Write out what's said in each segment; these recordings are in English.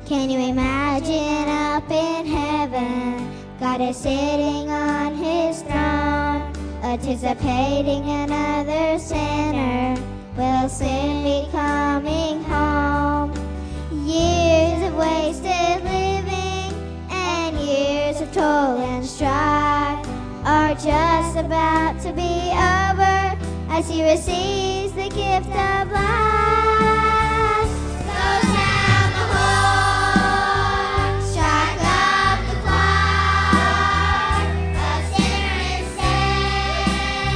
Can you imagine up in heaven, God is sitting on his throne, anticipating another sinner will soon be coming home. Years of wasted living and years of toil and strife are just about to be over as he receives the gift of life. Goes down the horn, strike up the choir, a sinner is saved,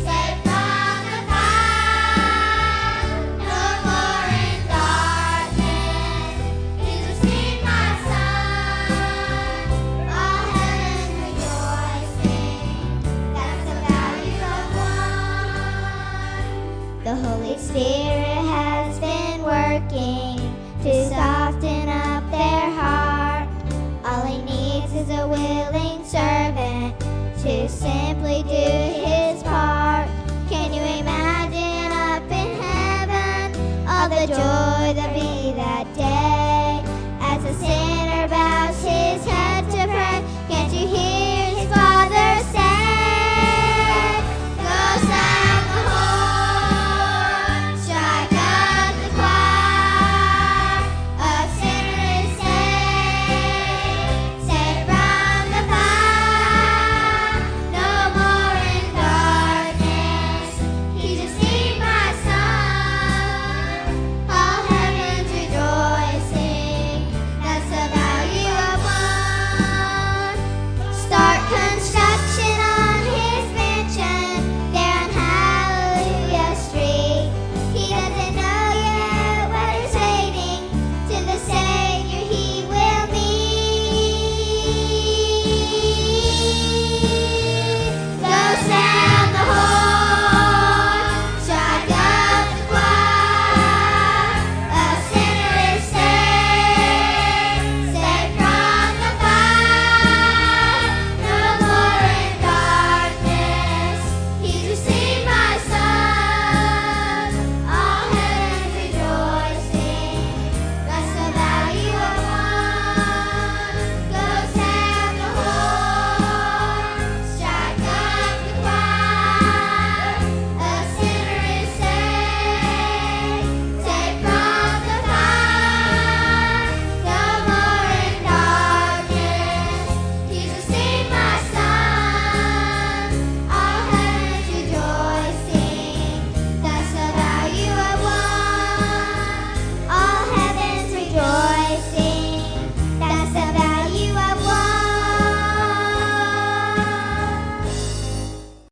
saved from the fire. No more in darkness, he's received my son. All heaven rejoicing, that's the value of one. The Holy Spirit has been working to soften up their heart. All he needs is a willing servant to simply do his part. Can you imagine up in heaven all the joy there'll be that day as the sinner bows his